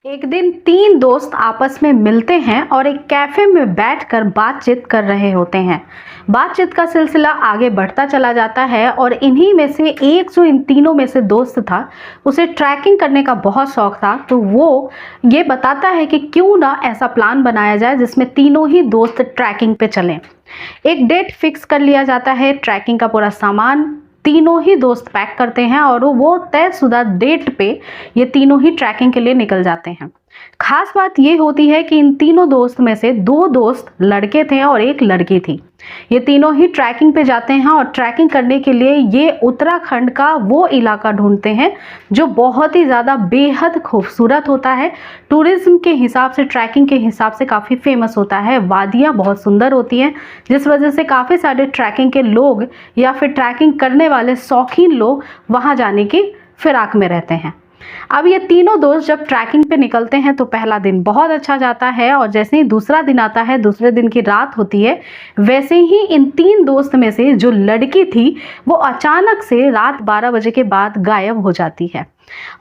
एक दिन तीन दोस्त आपस में मिलते हैं और एक कैफे में बैठकर बातचीत कर रहे होते हैं। बातचीत का सिलसिला आगे बढ़ता चला जाता है और इन्हीं में से एक जो इन तीनों में से दोस्त था, उसे ट्रैकिंग करने का बहुत शौक था। तो वो ये बताता है कि क्यों ना ऐसा प्लान बनाया जाए जिसमें तीनों ही दोस्त ट्रैकिंग पे चलें। एक डेट फिक्स कर लिया जाता है। ट्रैकिंग का पूरा सामान तीनों ही दोस्त पैक करते हैं और वो तयशुदा डेट पे ये तीनों ही ट्रैकिंग के लिए निकल जाते हैं। खास बात ये होती है कि इन तीनों दोस्त में से दो दोस्त लड़के थे और एक लड़की थी। ये तीनों ही ट्रैकिंग पे जाते हैं और ट्रैकिंग करने के लिए ये उत्तराखंड का वो इलाका ढूंढते हैं जो बहुत ही ज़्यादा बेहद खूबसूरत होता है। टूरिज्म के हिसाब से, ट्रैकिंग के हिसाब से काफ़ी फेमस होता है। वादियाँ बहुत सुंदर होती हैं जिस वजह से काफ़ी सारे ट्रैकिंग के लोग या फिर ट्रैकिंग करने वाले शौकीन लोग वहाँ जाने की फिराक में रहते हैं। अब ये तीनों दोस्त जब ट्रैकिंग पे निकलते हैं तो पहला दिन बहुत अच्छा जाता है और जैसे ही दूसरा दिन आता है, दूसरे दिन की रात होती है, वैसे ही इन तीन दोस्त में से जो लड़की थी वो अचानक से रात 12 बजे के बाद गायब हो जाती है।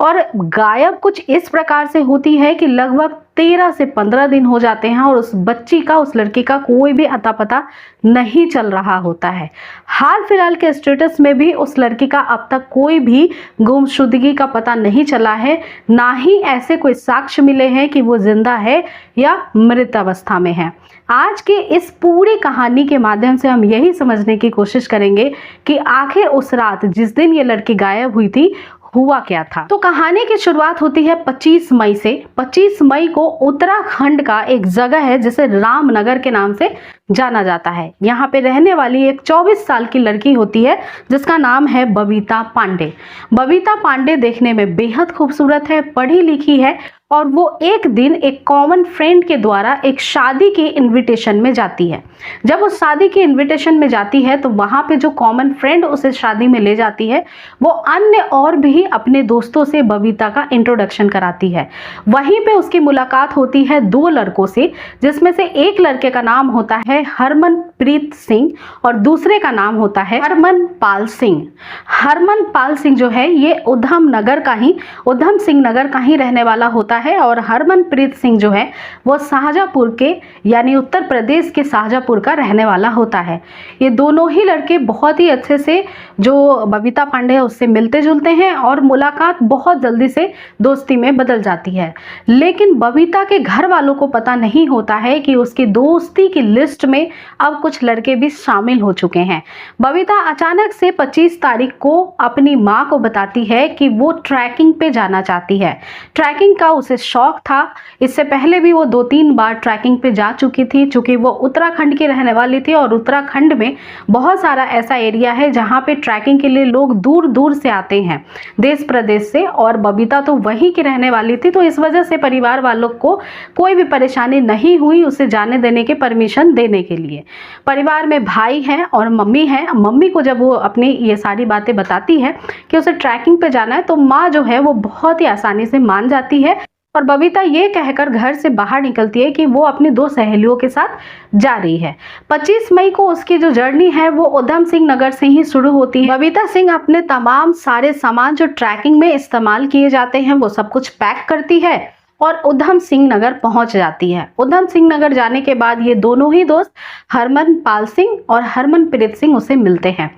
और गायब कुछ इस प्रकार से होती है कि लगभग 13 से 15 दिन हो जाते हैं और उस बच्ची का, उस लड़की का कोई भी अता पता नहीं चल रहा होता है। हाल फिलहाल के स्टेटस में भी उस लड़की का अब तक कोई भी गुमशुदगी का पता नहीं चला है, ना ही ऐसे कोई साक्ष्य मिले हैं कि वो जिंदा है या मृत अवस्था में है। आज के इस पूरी कहानी के माध्यम से हम यही समझने की कोशिश करेंगे कि आखिर उस रात जिस दिन ये लड़की गायब हुई थी हुआ क्या था। तो कहानी की शुरुआत होती है 25 मई से। 25 मई को उत्तराखंड का एक जगह है जिसे रामनगर के नाम से जाना जाता है। यहाँ पे रहने वाली एक 24 साल की लड़की होती है जिसका नाम है बबीता पांडे। बबीता पांडे देखने में बेहद खूबसूरत है, पढ़ी लिखी है और वो एक दिन एक कॉमन फ्रेंड के द्वारा एक शादी के इनविटेशन में जाती है। जब उस शादी के इनविटेशन में जाती है तो वहाँ पे जो कॉमन फ्रेंड उसे शादी में ले जाती है वो अन्य और भी अपने दोस्तों से बबीता का इंट्रोडक्शन कराती है। वहीं पे उसकी मुलाकात होती है दो लड़कों से, जिसमें से एक लड़के का नाम होता है हरमनप्रीत सिंह और दूसरे का नाम होता है हरमनपाल सिंह। हरमनपाल सिंह जो है ये उधम सिंह नगर का ही रहने वाला होता है और हरमनप्रीत सिंह जो है वो शाहजहांपुर के यानी उत्तर प्रदेश के शाहजहांपुर का रहने वाला होता है। ये दोनों ही लड़के बहुत ही अच्छे से जो बबीता पांडे है उससे मिलते जुलते हैं और मुलाकात बहुत जल्दी से दोस्ती में बदल जाती है। लेकिन बबीता के घर वालों को पता नहीं होता है कि उसकी दोस्ती की लिस्ट में अब कुछ लड़के भी शामिल हो चुके हैं। बबीता अचानक से 25 तारीख को अपनी माँ को बताती है कि वो ट्रैकिंग पे जाना चाहती है। ट्रैकिंग का उसे शौक था, इससे पहले भी वो 2-3 बार ट्रैकिंग पे जा चुकी थी। चूंकि वो उत्तराखंड की रहने वाली थी और उत्तराखंड में बहुत सारा ऐसा एरिया है जहाँ पे ट्रैकिंग के लिए लोग दूर दूर से आते हैं, देश प्रदेश से, और बबीता तो वहीं की रहने वाली थी। तो इस वजह से परिवार वालों को कोई भी परेशानी नहीं हुई उसे जाने देने के परमिशन देने के लिए। परिवार में भाई हैं और मम्मी है। मम्मी को जब वो अपनी ये सारी बातें बताती है कि उसे ट्रैकिंग पे जाना है तो माँ जो है वो बहुत ही आसानी से मान जाती है और बबीता ये कहकर घर से बाहर निकलती है कि वो अपनी दो सहेलियों के साथ जा रही है। 25 मई को उसकी जो जर्नी है वो उधम सिंह नगर से ही शुरू होती है। बबीता सिंह अपने तमाम सारे सामान जो ट्रैकिंग में इस्तेमाल किए जाते हैं वो सब कुछ पैक करती है और उधम सिंह नगर पहुंच जाती है। उधम सिंह नगर जाने के बाद ये दोनों ही दोस्त हरमनपाल सिंह और हरमनप्रीत सिंह उसे मिलते हैं।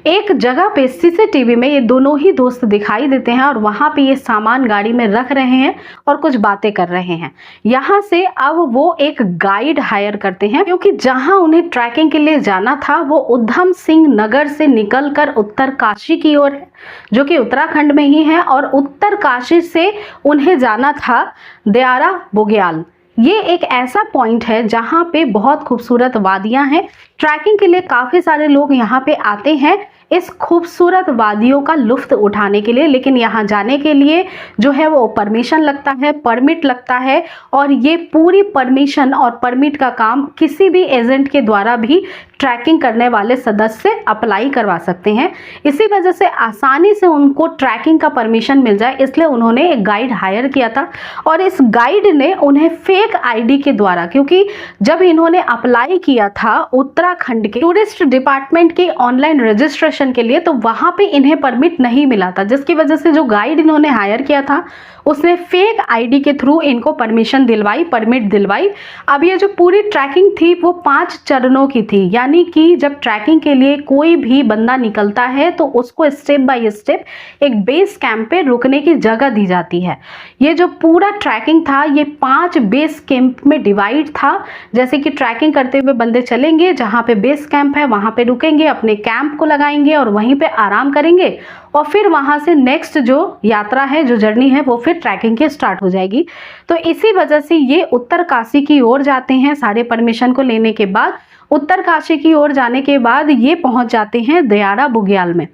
एक जगह पे सीसीटीवी में ये दोनों ही दोस्त दिखाई देते हैं और वहां पे ये सामान गाड़ी में रख रहे हैं और कुछ बातें कर रहे हैं। यहाँ से अब वो एक गाइड हायर करते हैं क्योंकि जहां उन्हें ट्रैकिंग के लिए जाना था वो उधम सिंह नगर से निकलकर उत्तरकाशी की ओर है, जो कि उत्तराखंड में ही है, और उत्तरकाशी से उन्हें जाना था दयारा बुग्याल। ये एक ऐसा पॉइंट है जहां पे बहुत खूबसूरत वादियां हैं। ट्रैकिंग के लिए काफी सारे लोग यहाँ पे आते हैं इस खूबसूरत वादियों का लुत्फ उठाने के लिए, लेकिन यहाँ जाने के लिए जो है वो परमिशन लगता है, परमिट लगता है, और ये पूरी परमिशन और परमिट का काम किसी भी एजेंट के द्वारा भी ट्रैकिंग करने वाले सदस्य अप्लाई करवा सकते हैं। इसी वजह से आसानी से उनको ट्रैकिंग का परमिशन मिल जाए, इसलिए उन्होंने एक गाइड हायर किया था। और इस गाइड ने उन्हें फेक आईडी के द्वारा, क्योंकि जब इन्होंने अप्लाई किया था उत्तराखंड के टूरिस्ट डिपार्टमेंट की ऑनलाइन रजिस्ट्रेशन के लिए, तो वहां पे इन्हें परमिट नहीं मिला था, जिसकी वजह से जो गाइड इन्होंने हायर किया था उसने फेक आईडी के थ्रू इनको परमिशन दिलवाई, परमिट दिलवाई। अब ये जो पूरी ट्रैकिंग थी वो 5 चरणों की थी, यानी कि जब ट्रैकिंग के लिए कोई भी बंदा निकलता है तो उसको स्टेप बाय स्टेप एक बेस कैंप पे रुकने की जगह दी जाती है। ये जो पूरा ट्रैकिंग था ये 5 बेस कैंप में डिवाइड था। जैसे कि ट्रैकिंग करते हुए बंदे चलेंगे, जहाँ पे बेस कैंप है वहाँ पे रुकेंगे, अपने कैंप को लगाएंगे और वहीं पे आराम करेंगे, और फिर वहां से नेक्स्ट जो यात्रा है, जो जर्नी है, वो फिर ट्रैकिंग की स्टार्ट हो जाएगी। तो इसी वजह से ये उत्तरकाशी की ओर जाते हैं। सारे परमिशन को लेने के बाद उत्तरकाशी की ओर जाने के बाद ये पहुंच जाते हैं दयारा बुग्याल में।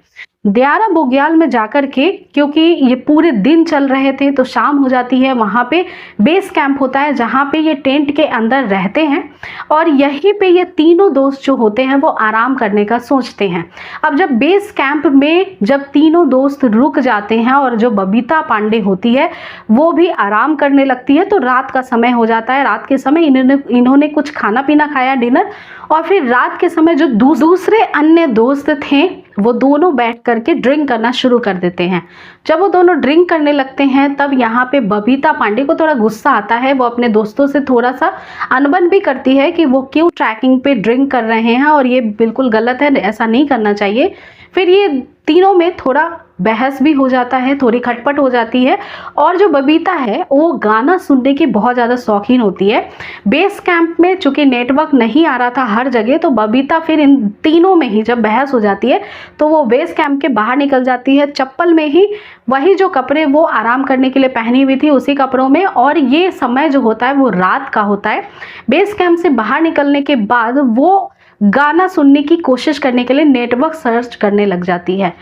दयारा बुग्याल में जाकर के, क्योंकि ये पूरे दिन चल रहे थे तो शाम हो जाती है, वहाँ पे बेस कैंप होता है जहाँ पे ये टेंट के अंदर रहते हैं और यहीं पे ये तीनों दोस्त जो होते हैं वो आराम करने का सोचते हैं। अब जब बेस कैंप में जब तीनों दोस्त रुक जाते हैं और जो बबीता पांडे होती है वो भी आराम करने लगती है, तो रात का समय हो जाता है। रात के समय इन्होंने कुछ खाना पीना खाया, डिनर, और फिर रात के समय जो दूसरे अन्य दोस्त थे वो दोनों बैठ करके ड्रिंक करना शुरू कर देते हैं। जब वो दोनों ड्रिंक करने लगते हैं तब यहाँ पे बबीता पांडे को थोड़ा गुस्सा आता है। वो अपने दोस्तों से थोड़ा सा अनबन भी करती है कि वो क्यों ट्रैकिंग पे ड्रिंक कर रहे हैं और ये बिल्कुल गलत है, ऐसा नहीं करना चाहिए। फिर ये तीनों में थोड़ा बहस भी हो जाता है, थोड़ी खटपट हो जाती है। और जो बबीता है वो गाना सुनने की बहुत ज़्यादा शौकीन होती है। बेस कैंप में चूंकि नेटवर्क नहीं आ रहा था हर जगह, तो बबीता फिर इन तीनों में ही जब बहस हो जाती है तो वो बेस कैंप के बाहर निकल जाती है, चप्पल में ही, वही जो कपड़े वो आराम करने के लिए पहनी हुई थी उसी कपड़ों में। और ये समय जो होता है वो रात का होता है। बेस कैंप से बाहर निकलने के बाद वो गाना सुनने की कोशिश करने के लिए नेटवर्क सर्च करने लग जाती है।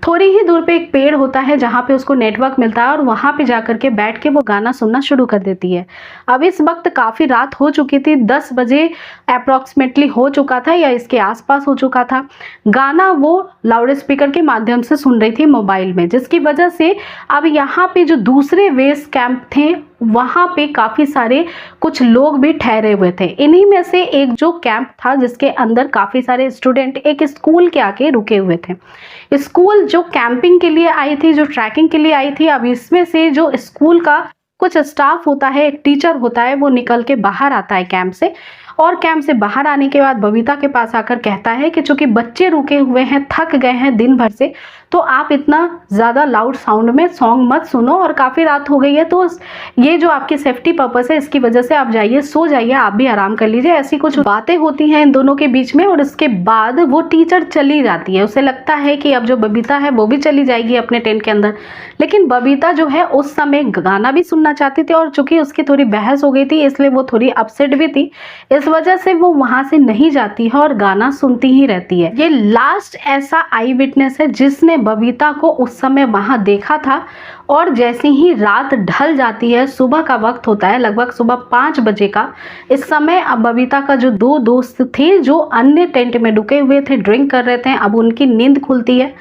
थोड़ी ही दूर पे एक पेड़ होता है जहाँ पे उसको नेटवर्क मिलता है और वहाँ पे जाकर के बैठ के वो गाना सुनना शुरू कर देती है। अब इस वक्त काफ़ी रात हो चुकी थी, 10 बजे अप्रॉक्सीमेटली हो चुका था या इसके आसपास हो चुका था। गाना वो लाउड स्पीकर के माध्यम से सुन रही थी मोबाइल में, जिसकी वजह से अब यहाँ पे जो दूसरे बेस कैंप थे वहाँ पे काफ़ी सारे कुछ लोग भी ठहरे हुए थे। इन्हीं में से एक जो कैंप था जिसके अंदर काफ़ी सारे स्टूडेंट एक स्कूल के आके रुके हुए थे। स्कूल जो कैंपिंग के लिए आई थी, जो ट्रैकिंग के लिए आई थी, अब इसमें से जो स्कूल का कुछ स्टाफ होता है, एक टीचर होता है, वो निकल के बाहर आता है कैंप से। और कैंप से बाहर आने के बाद बबीता के पास आकर कहता है कि चूंकि बच्चे रुके हुए हैं, थक गए हैं दिन भर से, तो आप इतना ज़्यादा लाउड साउंड में सॉन्ग मत सुनो और काफ़ी रात हो गई है, तो ये जो आपकी सेफ्टी पर्पस है इसकी वजह से आप जाइए, सो जाइए, आप भी आराम कर लीजिए। ऐसी कुछ बातें होती हैं इन दोनों के बीच में। और इसके बाद वो टीचर चली जाती है। उसे लगता है कि अब जो बबीता है वो भी चली जाएगी अपने टेंट के अंदर, लेकिन बबीता जो है उस समय गाना भी सुनना चाहती थी और चूंकि उसकी थोड़ी बहस हो गई थी इसलिए वो थोड़ी अपसेट भी थी। इस वजह से वो वहां से नहीं जाती है और गाना सुनती ही रहती है। ये लास्ट ऐसा आई विटनेस है जिसने बबीता को उस समय वहां देखा था। और जैसे ही रात ढल जाती है, सुबह का वक्त होता है, लगभग सुबह 5 बजे का, इस समय अब बबीता का जो 2 दोस्त थे जो अन्य टेंट में रुके हुए थे, ड्रिंक कर रहे थे, अब उनकी नींद खुलती है।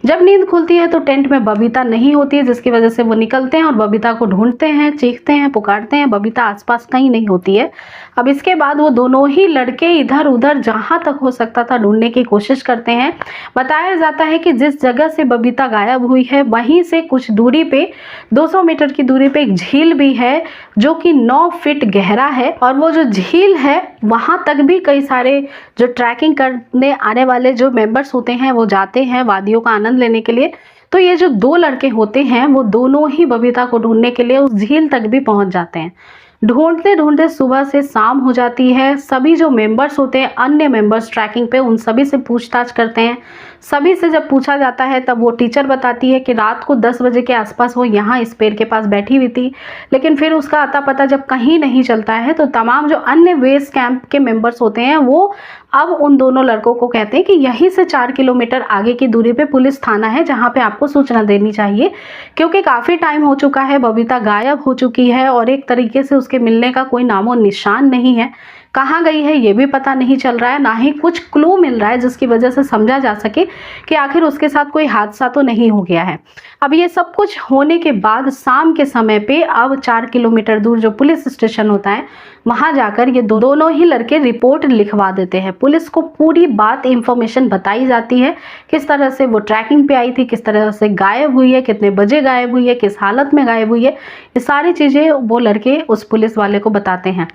जब नींद खुलती है तो टेंट में बबीता नहीं होती है, जिसकी वजह से वो निकलते हैं और बबीता को ढूंढते हैं, चीखते हैं, पुकारते हैं, बबीता आसपास कहीं नहीं होती है। अब इसके बाद वो दोनों ही लड़के इधर उधर जहां तक हो सकता था ढूंढने की कोशिश करते हैं। बताया जाता है कि जिस जगह से बबीता गायब हुई है वहीं से कुछ दूरी पे, 200 मीटर की दूरी पे एक झील भी है जो कि 9 फीट गहरा है। और वो जो झील है वहां तक भी कई सारे जो ट्रैकिंग करने आने वाले जो मेंबर्स होते हैं वो जाते हैं वादियों का आनंद लेने के लिए। तो ये जो 2 लड़के होते हैं वो दोनों ही बबीता को ढूंढने के लिए उस झील तक भी पहुंच जाते हैं। ढूंढते ढूंढते सुबह से शाम हो जाती है। सभी जो मेंबर्स होते हैं, अन्य मेंबर्स ट्रैकिंग पे, उन सभी से पूछताछ करते हैं। सभी से जब पूछा जाता है तब वो टीचर बताती है कि रात को 10 बजे के आसपास वो यहाँ इस पेड़ के पास बैठी हुई थी, लेकिन फिर उसका अता पता जब कहीं नहीं चलता है तो तमाम जो अन्य बेस कैंप के मेंबर्स होते हैं वो अब उन दोनों लड़कों को कहते हैं कि यहीं से 4 किलोमीटर आगे की दूरी पे पुलिस थाना है जहाँ पे आपको सूचना देनी चाहिए, क्योंकि काफ़ी टाइम हो चुका है, बबीता गायब हो चुकी है और एक तरीके से उसके मिलने का कोई नामो निशान नहीं है। कहाँ गई है ये भी पता नहीं चल रहा है, ना ही कुछ क्लू मिल रहा है जिसकी वजह से समझा जा सके कि आखिर उसके साथ कोई हादसा तो नहीं हो गया है। अब ये सब कुछ होने के बाद शाम के समय पे अब 4 किलोमीटर दूर जो पुलिस स्टेशन होता है वहां जाकर ये दोनों ही लड़के रिपोर्ट लिखवा देते हैं। पुलिस को पूरी बात इंफॉर्मेशन बताई जाती है, किस तरह से वो ट्रैकिंग पे आई थी, किस तरह से गायब हुई है, कितने बजे गायब हुई है, किस हालत में गायब हुई है, ये सारी चीजें वो लड़के उस पुलिस वाले को बताते हैं।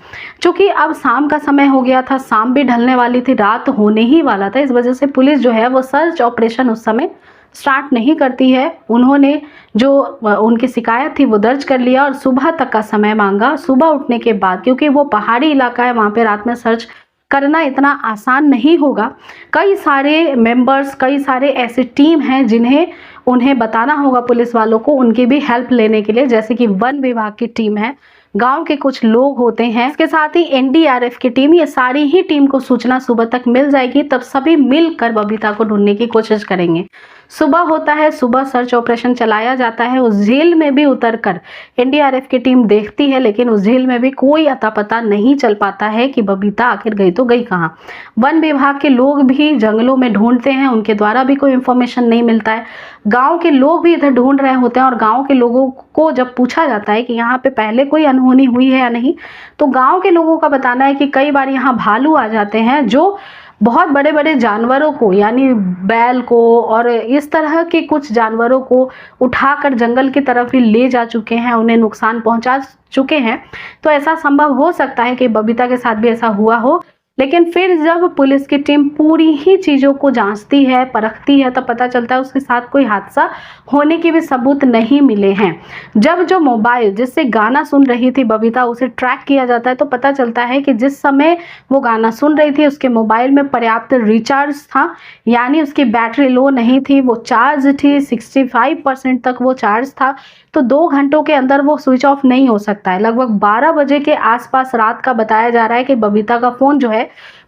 चूंकि अब शाम का समय हो गया था, शाम भी ढलने वाली थी, रात होने ही वाला था, इस वजह से पुलिस जो है वो सर्च ऑपरेशन उस समय स्टार्ट नहीं करती है। उन्होंने जो उनकी शिकायत थी वो दर्ज कर लिया और सुबह तक का समय मांगा। सुबह उठने के बाद, क्योंकि वो पहाड़ी इलाका है, वहाँ पे रात में सर्च करना इतना आसान नहीं होगा, कई सारे मेंबर्स, कई सारे ऐसे टीम हैं जिन्हें उन्हें बताना होगा पुलिस वालों को, उनकी भी हेल्प लेने के लिए, जैसे कि वन विभाग की टीम है, गांव के कुछ लोग होते हैं, इसके साथ ही एनडीआरएफ की टीम, ये सारी ही टीम को सूचना सुबह तक मिल जाएगी। तब सभी मिलकर बबीता को ढूंढने की कोशिश करेंगे। सुबह होता है, सुबह सर्च ऑपरेशन चलाया जाता है। उस झील में भी उतरकर एनडीआरएफ की टीम देखती है, लेकिन उस झील में भी कोई अता पता नहीं चल पाता है कि बबीता आखिर गई तो गई कहाँ। वन विभाग के लोग भी जंगलों में ढूंढते हैं, उनके द्वारा भी कोई इंफॉर्मेशन नहीं मिलता है। गांव के लोग भी इधर ढूंढ रहे होते हैं और गांव के लोगों को जब पूछा जाता है कि यहाँ पे पहले कोई अनहोनी हुई है या नहीं, तो गांव के लोगों का बताना है कि कई बार यहाँ भालू आ जाते हैं जो बहुत बड़े बड़े जानवरों को, यानी बैल को और इस तरह के कुछ जानवरों को उठाकर जंगल की तरफ ही ले जा चुके हैं, उन्हें नुकसान पहुंचा चुके हैं। तो ऐसा संभव हो सकता है कि बबीता के साथ भी ऐसा हुआ हो। लेकिन फिर जब पुलिस की टीम पूरी ही चीज़ों को जांचती है, परखती है, तब पता चलता है उसके साथ कोई हादसा होने के भी सबूत नहीं मिले हैं। जब जो मोबाइल जिससे गाना सुन रही थी बबीता, उसे ट्रैक किया जाता है तो पता चलता है कि जिस समय वो गाना सुन रही थी उसके मोबाइल में पर्याप्त रिचार्ज था, यानी उसकी बैटरी लो नहीं थी, वो चार्ज थी, 65% तक वो चार्ज था। तो 2 घंटों के अंदर वो स्विच ऑफ नहीं हो सकता है। लगभग 12 बजे के आसपास रात का बताया जा रहा है कि बबीता का फोन जो है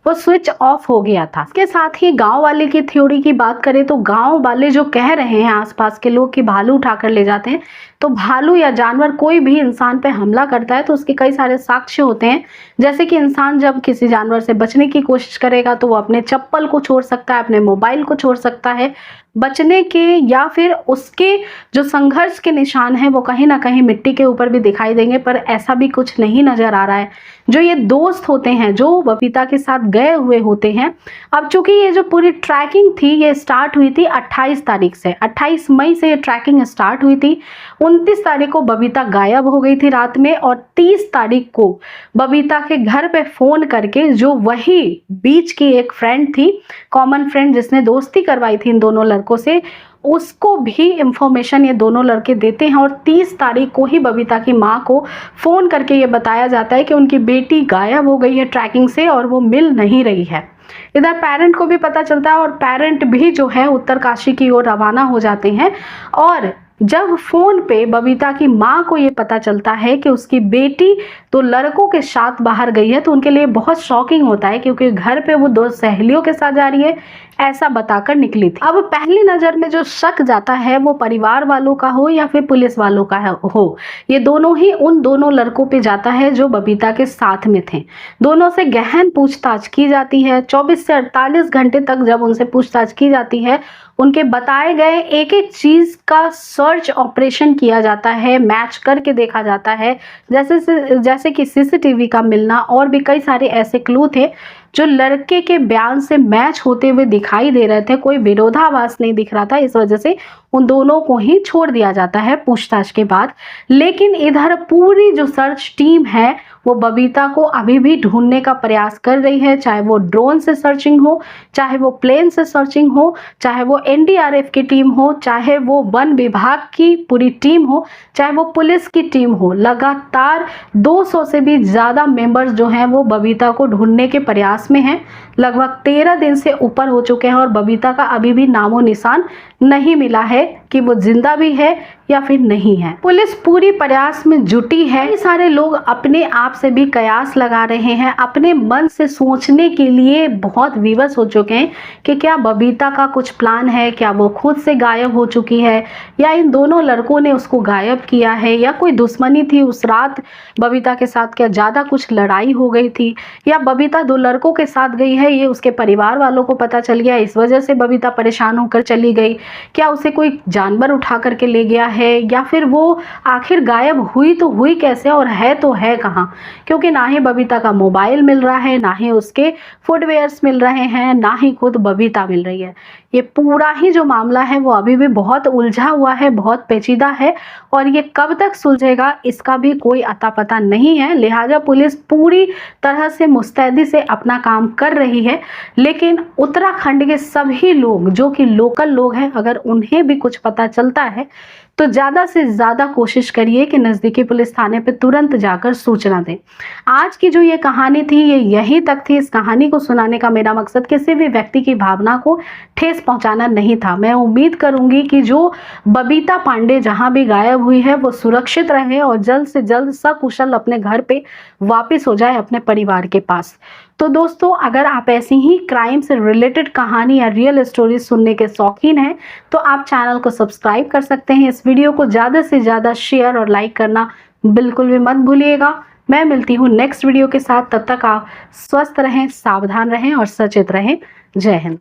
वो स्विच ऑफ हो गया था। इसके साथ ही गांव वाले की थ्योरी की बात करें तो गांव वाले जो कह रहे हैं आसपास के लोग कि भालू उठाकर ले जाते हैं, तो भालू या जानवर कोई भी इंसान पे हमला करता है तो उसके कई सारे साक्ष्य होते हैं। जैसे कि इंसान जब किसी जानवर से बचने की कोशिश करेगा तो वो अपने चप्पल को छोड़ सकता है, अपने मोबाइल को छोड़ सकता है बचने के, या फिर उसके जो संघर्ष के निशान हैं वो कहीं ना कहीं मिट्टी के ऊपर भी दिखाई देंगे, पर ऐसा भी कुछ नहीं नजर आ रहा है। जो ये दोस्त होते हैं जो बबीता के साथ गए हुए होते हैं, अब चूंकि ये जो पूरी ट्रैकिंग थी ये स्टार्ट हुई थी 28 तारीख से, 28 मई से ये ट्रैकिंग स्टार्ट हुई थी। 29 तारीख को बबीता गायब हो गई थी रात में, और 30 तारीख को बबीता के घर पे फोन करके जो वही बीच की एक फ्रेंड थी, कॉमन फ्रेंड जिसने दोस्ती करवाई थी इन दोनों लड़कों से, उसको भी इंफॉर्मेशन ये दोनों लड़के देते हैं। और 30 तारीख को ही बबीता की माँ को फ़ोन करके ये बताया जाता है कि उनकी बेटी गायब हो गई है ट्रैकिंग से और वो मिल नहीं रही है। इधर पेरेंट को भी पता चलता है और पेरेंट भी जो है उत्तरकाशी की ओर रवाना हो जाते हैं। और जब फोन पे बबीता की माँ को ये पता चलता है कि उसकी बेटी तो लड़कों के साथ बाहर गई है, तो उनके लिए बहुत शॉकिंग होता है, क्योंकि घर पे वो 2 सहेलियों के साथ जा रही है ऐसा बताकर निकली थी। अब पहली नजर में जो शक जाता है वो परिवार वालों का हो या फिर पुलिस वालों का हो, ये दोनों ही उन दोनों लड़कों पे जाता है जो बबीता के साथ में थे। दोनों से गहन पूछताछ की जाती है। 24 से 48 घंटे तक जब उनसे पूछताछ की जाती है, उनके बताए गए एक एक चीज का सर्च ऑपरेशन किया जाता है, मैच करके देखा जाता है, जैसे कि सीसीटीवी का मिलना, और भी कई सारे ऐसे क्लू थे जो लड़के के बयान से मैच होते हुए दिखाई दे रहे थे। कोई विरोधाभास नहीं दिख रहा था, इस वजह से उन दोनों को ही छोड़ दिया जाता है पूछताछ के बाद। लेकिन इधर पूरी जो सर्च टीम है वो बबीता को अभी भी ढूंढने का प्रयास कर रही है, चाहे वो ड्रोन से सर्चिंग हो, चाहे वो प्लेन से सर्चिंग हो, चाहे वो एनडीआरएफ की टीम हो, चाहे वो वन विभाग की पूरी टीम हो, चाहे वो पुलिस की टीम हो। लगातार 200 से भी ज़्यादा मेंबर्स जो हैं वो बबीता को ढूंढने के प्रयास में हैं। लगभग 13 दिन से ऊपर हो चुके हैं और बबीता का अभी भी नामो निशान नहीं मिला है कि वो जिंदा भी है या फिर नहीं है। पुलिस पूरी प्रयास में जुटी है। कई सारे लोग अपने आप से भी कयास लगा रहे हैं, अपने मन से सोचने के लिए बहुत विवश हो चुके हैं कि क्या बबीता का कुछ प्लान है, क्या वो खुद से गायब हो चुकी है, या इन दोनों लड़कों ने उसको गायब किया है, या कोई दुश्मनी थी उस रात बबीता के साथ, क्या ज़्यादा कुछ लड़ाई हो गई थी, या बबीता दो लड़कों के साथ गई है, ये उसके परिवार वालों को पता चल गया, इस वजह से बबीता परेशान होकर चली गई, क्या उसे कोई जानवर उठा करके ले गया है, या फिर वो आखिर गायब हुई तो हुई कैसे और है तो है कहाँ, क्योंकि ना ही बबीता का मोबाइल मिल रहा है, ना ही उसके फुटवेयर्स मिल रहे हैं, ना ही खुद बबीता मिल रही है। ये पूरा ही जो मामला है वो अभी भी बहुत उलझा हुआ है, बहुत पेचीदा है, और ये कब तक सुलझेगा इसका भी कोई अता पता नहीं है। लिहाजा पुलिस पूरी तरह से मुस्तैदी से अपना काम कर रही है, लेकिन उत्तराखंड के सभी लोग जो कि लोकल लोग हैं, अगर उन्हें भी कुछ पता चलता है तो ज़्यादा से ज़्यादा कोशिश करिए कि नज़दीकी पुलिस थाने पे तुरंत जाकर सूचना दें। आज की जो ये कहानी थी ये यहीं तक थी। इस कहानी को सुनाने का मेरा मकसद किसी भी व्यक्ति की भावना को ठेस पहुंचाना नहीं था। मैं उम्मीद करूंगी कि जो बबीता पांडे जहां भी गायब हुई है वो सुरक्षित रहे और जल्द से जल्द सकुशल अपने घर पे वापस हो जाए, अपने परिवार के पास। तो दोस्तों, अगर आप ऐसी ही क्राइम से रिलेटेड कहानी या रियल स्टोरी सुनने के शौकीन हैं तो आप चैनल को सब्सक्राइब कर सकते हैं। इस वीडियो को ज़्यादा से ज़्यादा शेयर और लाइक करना बिल्कुल भी मत भूलिएगा। मैं मिलती हूँ नेक्स्ट वीडियो के साथ, तब तक आप स्वस्थ रहें, सावधान रहें और सचेत रहें। जय हिंद।